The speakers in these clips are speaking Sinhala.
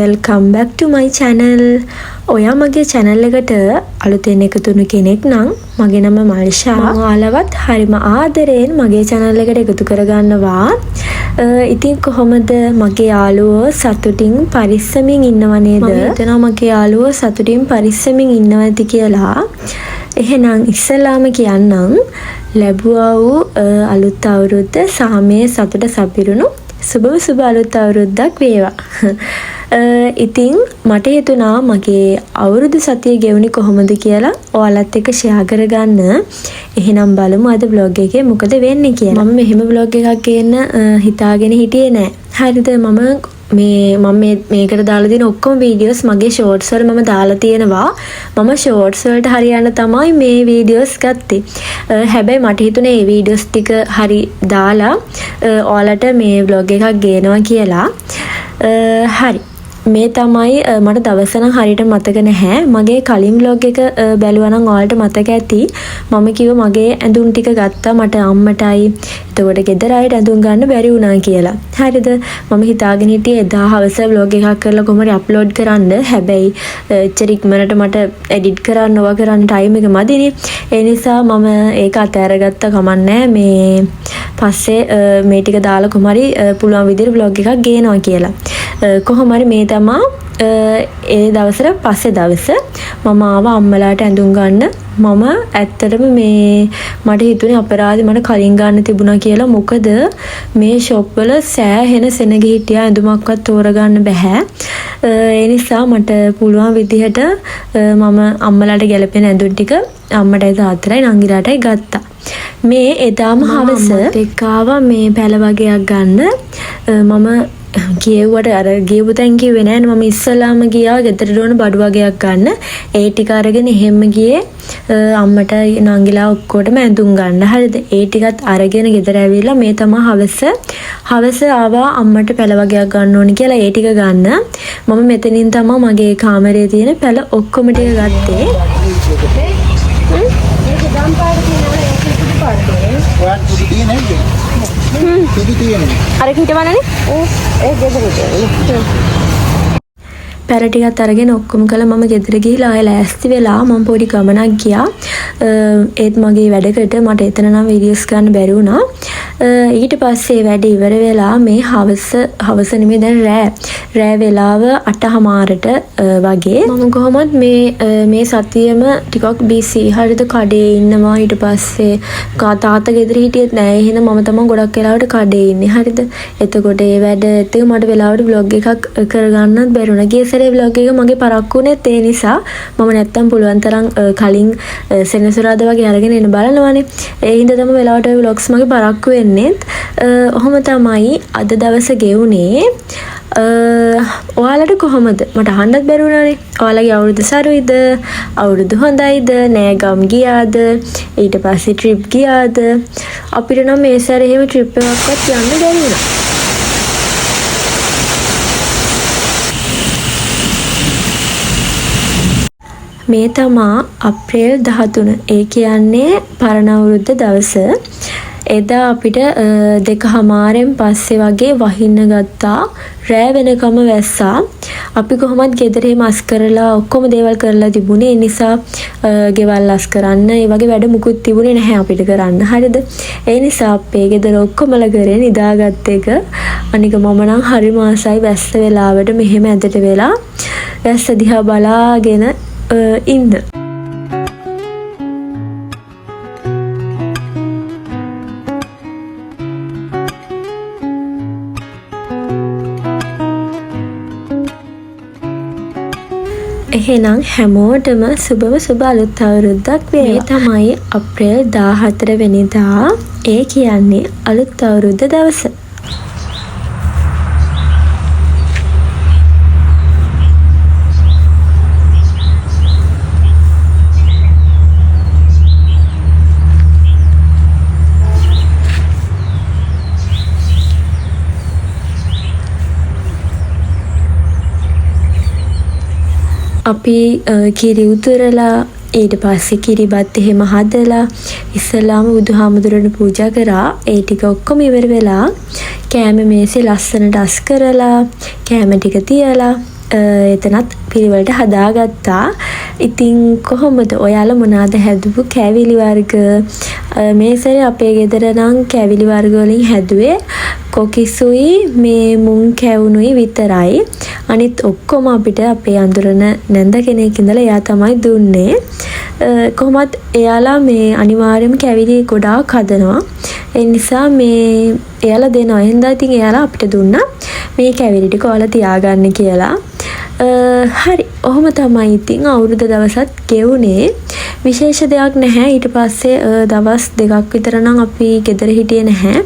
welcome back to my channel. ඔයා මගේ channel එකට අලුතෙන් එකතු වුණු කෙනෙක් නම් මගේ නම මල්ෂා. මම ඔයාලවත් හරිම ආදරෙන් මගේ channel එකට එකතු කරගන්නවා. ඉතින් කොහොමද මගේ යාළුවෝ සතුටින් පරිස්සමින් ඉන්නව නේද? මම හිතනවා මගේ යාළුවෝ සතුටින් පරිස්සමින් ඉන්නවද කියලා. එහෙනම් ඉස්සලාම කියන්නම් ලැබුවා වූ අලුත් අවුරුද්ද සාමයේ සතුට සපිරුණු සුබ අලුත් අවුරුද්දක් වේවා. ඉතින් මට හිතුණා මගේ අවුරුදු සතිය ගෙවුනේ කොහොමද කියලා ඔයාලත් එක්ක ෂෙයා කරගන්න. එහෙනම් බලමු අද vlog එකේ මොකද වෙන්නේ කියලා. මම මෙහෙම vlog එකක් ගේන්න හිතාගෙන හිටියේ නෑ. හරිද? මම මේකට දාලා දෙන ඔක්කොම වීඩියෝස් මගේ ෂෝට්ස් වල මම දාලා තියෙනවා. මම ෂෝට්ස් වලට හරියන්න තමයි මේ වීඩියෝස් ගත්තේ. හැබැයි මට හිතුනේ මේ වීඩියෝස් ටික හරි දාලා ඔයාලට මේ vlog එකක් ගේනවා කියලා. හරි. මේ තමයි මට දවස නම් හරියට මතක නැහැ. මගේ කලින් vlog එක බැලුවා නම් ඔයාලට මතක ඇති. මම කිව්වා මගේ ඇඳුම් ටික ගත්තා මට අම්මටයි. එතකොට ගෙදර ආයෙත් ඇඳුම් ගන්න බැරි වුණා කියලා. හරිද? මම හිතාගෙන හිටියේ එදා හවස vlog එකක් කරලා කොහොමද අප්ලෝඩ් කරන්න. හැබැයි එච්චර ඉක්මනට මට එඩිට් කරන්න ඕවා කරන්න ටයිම් එක මදිනේ. ඒ නිසා මම ඒක අතහැරගත්ත කමන්නේ. මේ පස්සේ මේ ටික දාලා කොහොමරි පුළුවන් විදිහට vlog එකක් ගේනවා කියලා. කොහොමරි මේ තමා ඒ දවසට පස්සේ දවස මම ආවා අම්මලාට ඇඳුම් ගන්න. මම ඇත්තටම මට හිතුනේ අපරාධි මට කලින් ගන්න තිබුණා කියලා. මොකද මේ ෂොප් වල සෑහෙන සෙනග හිටියා ඇඳුමක්වත් තෝරගන්න බෑ. ඒ නිසා මට පුළුවන් විදිහට මම අම්මලාට ගැලපෙන ඇඳුම් ටික අම්මටයි තාත්තටයි නංගිලාටයි ගත්තා. මේ එදාම හවස එක්කාවා මේ පැල වගේක් ගන්න. මම කියෙව්වට අර ගියපු තැන් කිව්වේ නෑ. මම ඉස්සලාම ගියා ගෙදරට ඕන බඩු වගේක් ගන්න. ඒ ටික අරගෙන එහෙම ගියේ අම්මට නංගිලා ඔක්කොටම ඇඳුම් ගන්න. හරිද? ඒ ටිකත් අරගෙන ගෙදර ඇවිල්ලා මේ තමයි හවස ආවා අම්මට පැල වගේක් ගන්න ඕනි කියලා ඒ ටික ගන්න. මම මෙතනින් තමයි මගේ කාමරේ තියෙන පැල ඔක්කොම ටික ගත්තේ. අර හිටවනනේ පැර ටිකත් අරගෙන ඔක්කොම කළා. මම ගෙදර ගිහිලා ආයෙ ලෑස්ති වෙලා මම පොඩි ගමනක් ගියා. ඒත් මගේ වැඩකට මට එතන නම් වීඩියෝස් ගන්න බැරි වුණා. ඊට පස්සේ වැඩ ඉවර වෙලා මේ හවස නෙමෙයි දැන් රෑ වෙලාව 8:00ට වගේ මම කොහොමත් මේ සතියෙම ටිකක් බිසි. හරිද? කඩේ ඉන්නවා. ඊට පස්සේ තාත්තා ගෙදර හිටියෙත් නෑ. එහෙනම් මම තමයි ගොඩක් වෙලාවට කඩේ ඉන්නේ. හරිද? එතකොට ඒ වැඩ එතක මට වෙලාවට vlog එකක් කරගන්නත් බැරුණා. ගිය සැරේ vlog එක මගේ පරක්කුනේ ඒ නිසා මම නැත්තම් පුළුවන් තරම් කලින් සෙනසුරාදා වගේ අරගෙන එන්න බලනවානේ. ඒ හින්දා තමයි වෙලාවට ඔය vlogs මගේ පරක්කු වෙන්නේ. ඔහොම තමයි අද දවස ගෙවුනේ. ඔයාලට කොහොමද? මට අහන්නත් බැරි වුණානේ. ඔයාලගේ අවුරුදු සරුයිද? අවුරුදු හොඳයිද? නෑගම් ගියාද? ඊට පස්සේ ට්‍රිප් ගියාද? අපිට නම් මේ සැරේ එහෙම ට්‍රිප් එකක්වත් යන්න බැරි වුණා. මේ තමා අප්‍රේල් 13. ඒ කියන්නේ පරණ අවුරුද්ද දවස. එදා අපිට 2:00 පස්සේ වගේ වහින්න ගත්තා. රෑ වෙනකම වැස්සා. අපි කොහොමත් ගෙදරේ මස් කරලා ඔක්කොම දේවල් කරලා තිබුණේ. ඒ නිසා ගෙවල් අස් කරන්න ඒ වගේ වැඩ මුකුත් තිබුණේ නැහැ අපිට කරන්න. හරිද? ඒ නිසා අපේ ගෙදර ඔක්කොමලා කරේ නිදාගත්ත එක. අනික මම නම් හරි මාසයි වැස්ස වෙලාවට මෙහෙම ඇදට වෙලා වැස්ස දිහා බලාගෙන ඉන්න. එහෙනම් හැමෝටම සුබ අලුත් අවුරුද්දක් වේවා. මේ තමයි අප්‍රේල් 14 වෙනිදා. ඒ කියන්නේ අලුත් අවුරුද්ද දවස. අපි කිරි උතුරලා ඊට පස්සේ කිරිබත් එහෙම හදලා ඉස්සලාම බුදුහාමුදුරට පූජා කරා. ඒ ටික ඔක්කොම ඉවර වෙලා කෑම මේසේ ලස්සනට අස් කරලා කෑම ටික තියලා එතනත් පිළිවෙලට හදාගත්තා. ඉතින් කොහොමද ඔයාලා මොනවාද හැදුව කැවිලි වර්ග? මේ සැරේ අපේ ගෙදර නම් කැවිලි වර්ග වලින් හැදුවේ කොකිසුයි මේ මුං කැවුනුයි විතරයි. අනිත් ඔක්කොම අපිට අපේ අඳුරන නැන්ද කෙනෙක් ඉඳලා එයා තමයි දුන්නේ. කොහොමත් එයාලා මේ අනිවාර්යයෙන්ම කැවිලි ගොඩාක් හදනවා. ඒ නිසා මේ එයාලා දෙනවා. එහෙනම් ඉතින් එයාලා අපිට දුන්නා මේ කැවිලි ටික ඔයාලා තියාගන්න කියලා. හරි. ඔහොම තමයි ඉතින් අවුරුදු දවසත් ගෙවුනේ. විශේෂ දෙයක් නැහැ. ඊට පස්සේ දවස් 2ක් විතර නම් අපි ගෙදර හිටියේ නැහැ.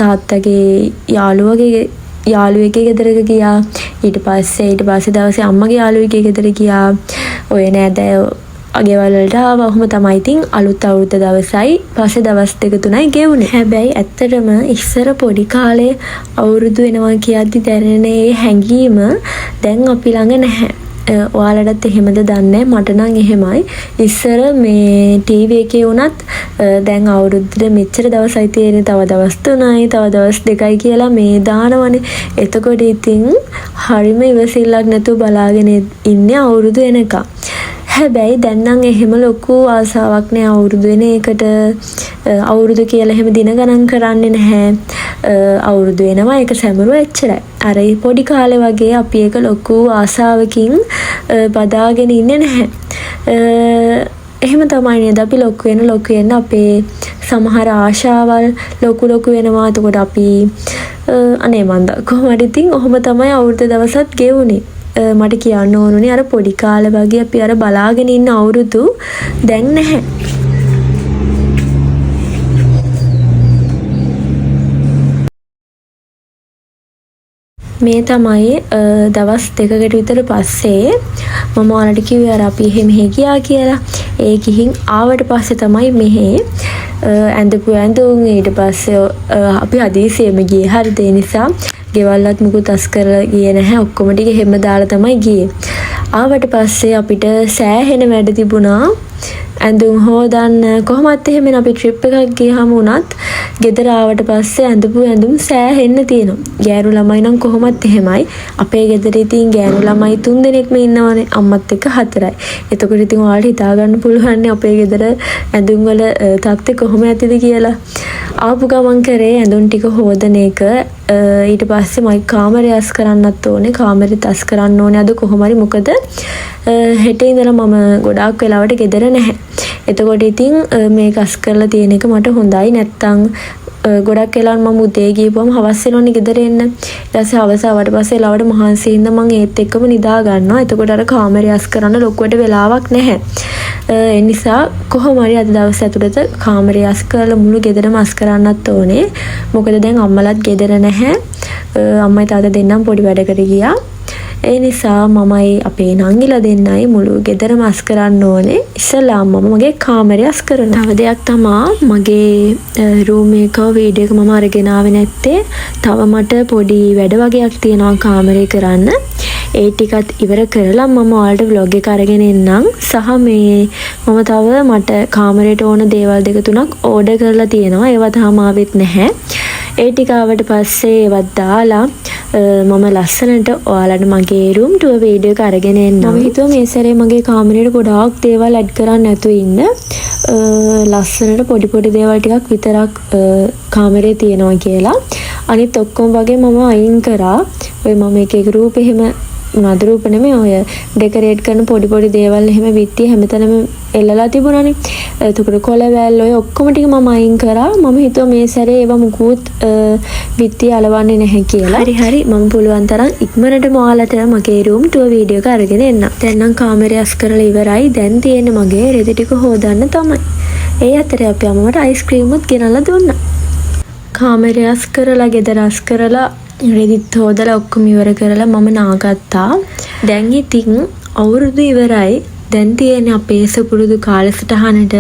තාත්තගේ යාළුවෙක්ගේ ගෙදරක ගියා. ඊට පස්සේ දවසේ අම්මගේ යාළුවෙක්ගේ ගෙදර ගියා. ඔය නෑදෑයෝ අගේවල් වලට ආවා. ඔහොම තමයි ඉතින් අලුත් අවුරුද්ද දවසයි පස්සේ දවස් 2-3යි ගෙවුනේ. හැබැයි ඇත්තටම ඉස්සර පොඩි කාලේ අවුරුදු වෙනවා කියද්දි දැනෙන ඒ හැඟීම දැන් අපි ළඟ නැහැ. ඔයාලටත් එහෙමද දන්නේ? මට නම් එහෙමයි. ඉස්සර මේ ටීවී එකේ වුණත් දැන් අවුරුද්දට මෙච්චර දවසයි තියෙන්නේ, තව දවස් 3යි, තව දවස් 2යි කියලා මේ දානවනේ. එතකොට ඉතින් හරිම ඉවසිල්ලක් නැතුව බලාගෙන ඉන්නේ අවුරුදු එනකම්. හැබැයි දැන් නම් එහෙම ලොකු ආසාවක් නෑ අවුරුදු වෙන එකට. අවුරුදු කියලා එහෙම දින ගණන් කරන්නේ නැහැ. අවුරුදු වෙනවා ඒක සැමරුව එච්චරයි. අර පොඩි කාලේ වගේ අපි ඒක ලොකු ආසාවකින් බදාගෙන ඉන්නේ නැහැ. එහෙම තමයි නේද? අපි ලොකු වෙන අපේ සමහර ආශාවල් ලොකු වෙනවා. එතකොට අපි අනේ මන්ද කොහොමද ඉතින් ඔහොම තමයි අවුරුදු දවසත් ගෙවුනේ. මට කියන්න ඕනුනේ අර පොඩි කාලේ වගේ අපි අර බලාගෙන ඉන්න අවුරුදු දැන් නැහැ. මේ තමයි දවස් 2කට විතර පස්සේ මම ඔයාලට කිව්වේ අර අපි මෙහෙ ගියා කියලා. ඒ ගිහින් ආවට පස්සේ තමයි මෙහෙ ඇඳපු ඇඳුම් ඊට පස්සේ අපි හදිසියෙම ගියේ. හරිද? ඒ නිසා ගෙවල්ලත් මුකුත් අස් කරලා ගියේ නැහැ. ඔක්කොම ටික හැම දාලා තමයි ගියේ. ආවට පස්සේ අපිට සෑහෙන වැඩ තිබුණා. ඇඳුම් හොදන්න කොහොමත් එහෙම අපි ට්‍රිප් එකක් ගියාම උනත් ගෙදර ආවට පස්සේ ඇඳපු ඇඳුම් සෑහෙන්න තියෙනවා. ගෑනු ළමයි නම් කොහොමත් එහෙමයි. අපේ ගෙදර ඉතින් ගෑනු ළමයි 3 දෙනෙක්ම ඉන්නවනේ. අම්මත් එක්ක 4යි. එතකොට ඉතින් ඔයාලට හිතා ගන්න පුළුවන් අපේ ගෙදර ඇඳුම් වල තත්ත්වය කොහොම ඇතිද කියලා. ආපු ගමන් කරේ ඇඳුම් ටික හොදන එක. ඊට පස්සේ මයි කාමරය අස් කරන්නත් ඕනේ. කාමරෙත් අස් කරන්න ඕනේ අද කොහොම හරි. මොකද හෙට ඉඳලා මම ගොඩාක් වෙලාවට ගෙදර නැහැ. එතකොට ඉතින් මේක අස් කරලා තියෙන එක මට හොඳයි. නැත්තම් ගොඩක් වෙලාවට මම උදේ ගිහපුවම හවස් වෙනවනේ ගෙදර එන්න. ඊට පස්සේ හවස ආවට පස්සේ ලාවට මහන්සි හින්දා මම ඒත් එක්කම නිදා ගන්නවා. එතකොට අර කාමරය අස් කරන්න ලොකුවට වෙලාවක් නැහැ. ඒ නිසා කොහොම හරි අද දවස් ඇතුළත කාමරය අස් කරලා මුළු ගෙදරම අස් කරන්නත් ඕනේ. මොකද දැන් අම්මලාත් ගෙදර නැහැ. අම්මයි තාත්තා දෙන්නම පොඩි වැඩකට ගියා. ඒ නිසා මමයි අපේ නංගිලා දෙන්නයි මුළු ගෙදරම අස් කරන්න ඕනේ. ඉස්සෙල්ලාම මම මගේ කාමරය අස් කරනවා. තව දෙයක් තමයි මගේ රූම් එක වීඩියෝ එක මම අරගෙන ආවේ නැත්තේ. තව මට පොඩි වැඩ වගේක් තියෙනවා කාමරේ කරන්න. ඒ ටිකත් ඉවර කරලා මම ඔයාලට vlog එක අරගෙන එන්නම්. සහ මේ මම තව මට කාමරේට ඕන දේවල් 2-3ක් ඕඩර් කරලා තියෙනවා. ඒවා තාම ආවෙත් නැහැ. ඒ ටික ආවට පස්සේ ඒවත් දාලා මම ලස්සනට ඔයාලට මගේ රූම් ටුවර් වීඩියෝ එක අරගෙන එන්නම්. මම හිතුවා මේ සැරේ මගේ කාමරේට ගොඩාක් දේවල් ඇඩ් කරන්න නැතුව ඉන්න. ලස්සනට පොඩි දේවල් ටිකක් විතරක් කාමරේ තියෙනවා කියලා. අනිත් ඔක්කොම වගේ මම අයින් කරා. ඔය මම එක රූප එහෙම මොනවද රූප නෙමෙයි ඔය ඩෙකොරේට් කරන පොඩි දේවල් එහෙම විත්තිය හැමතැනම එල්ලලා තිබුණානේ. එතකොට කොළවැල් ඔය ඔක්කොම ටික මම අයින් කරා. මම හිතුවා මේ සැරේ ඒවා මුකුත් විත්තිය අලවන්නේ නැහැ කියලා. හරි මම පුළුවන් තරම් ඉක්මනටම ඔයාලට මගේ රූම් ටුවර් වීඩියෝ එක අරගෙන එන්නම්. දැන් නම් කාමරය අස් කරලා ඉවරයි. දැන් තියෙන්නේ මගේ රෙදි ටික හොදන්න තමයි. ඒ අතරේ අපි අම්මට අයිස්ක්‍රීම් උත් ගෙනල්ලා දුන්නා. කාමරය අස් කරලා ගෙදර අස් කරලා රෙදිත් හොදලා ඔක්කොම ඉවර කරලා මම නාගත්තා. දැන් ඉතින් අවුරුදු ඉවරයි. දැන් තියෙන්නේ අපේ සුපුරුදු කාලසටහනට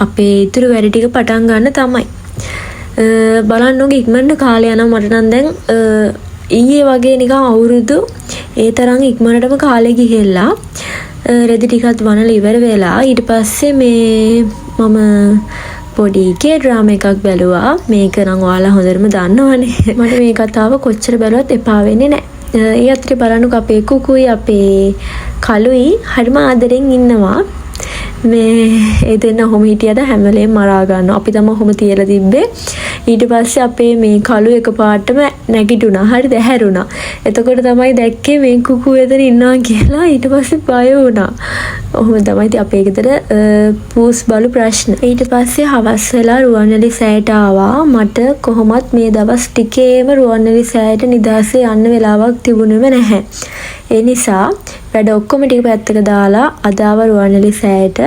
අපේ ඉතුරු වැඩ ටික පටන් ගන්න තමයි. බලන්නකෝ ඉක්මනට කාලය යනවා. මට නම් දැන් ඊයේ වගේ නිකන් අවුරුදු ඒ තරම් ඉක්මනටම කාලේ ගිහෙල්ලා රෙදි ටිකත් වනලා ඉවර වෙලා ඊට පස්සේ මේ මම පොඩි කේ ඩ්‍රාමා එකක් බැලුවා. මේක නම් ඔයාලා හොඳටම දන්නවනේ. මට මේ කතාව කොච්චර බැලුවත් එපා වෙන්නේ නැහැ. ඒ අතරේ බලන්නකො අපේ කුකුයි අපේ කලුයි හරිම ආදරෙන් ඉන්නවා. මේ ඒ දෙන්න ඔහොම හිටියද හැම වෙලේම මරා ගන්නවා. අපි තමයි ඔහොම තියලා තිබ්බේ. ඊට පස්සේ අපේ මේ කලු එකපාරටම නැගිටුණා. හරිද? හැරුණා. එතකොට තමයි දැක්කේ මේ කුකු එතන ඉන්නවා කියලා. ඊට පස්සේ බය වුණා. ඔහොම තමයි ඉතින් අපේ ගෙදර පූස් බලු ප්‍රශ්න. ඊට පස්සේ හවස් වෙලා රුවන්වැලි සෑයට ආවා. මට කොහොමත් මේ දවස් ටිකේම රුවන්වැලි සෑයට නිදාසේ යන්න වෙලාවක් තිබුණෙම නැහැ. ඒ නිසා වැඩ ඔක්කොම ටික පැත්තක දාලා අදාව රුවන්වැලි සෑයට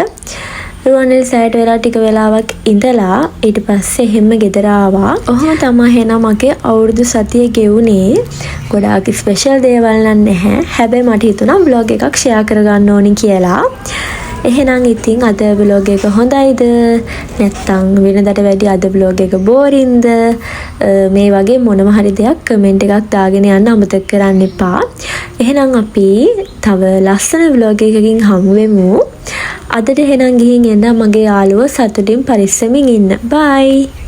වෙලා ටික වෙලාවක් ඉඳලා ඊට පස්සේ එහෙම ගෙදර ආවා. ඔහොම තමයි එහෙනම් මගේ අවුරුදු සතිය ගෙවුනේ. ගොඩාක් ස්පෙෂල් දේවල් නැහැ. හැබැයි මට හිතුණා vlog එකක් share කරගන්න ඕනි කියලා. එහෙනම් ඉතින් අද vlog එක හොඳයිද නැත්නම් වෙනදට වැඩි අද vlog එක බෝරින්ද මේ වගේ මොනම හරි දෙයක් කමෙන්ට් එකක් දාගෙන යන්න අමතක කරන්න එපා. එහෙනම් අපි තව ලස්සන vlog එකකින් හමු වෙමු. අදට එහෙනම් ගිහින් එන්න මගේ යාළුවෝ සතුටින් පරිස්සමින් ඉන්න. bye.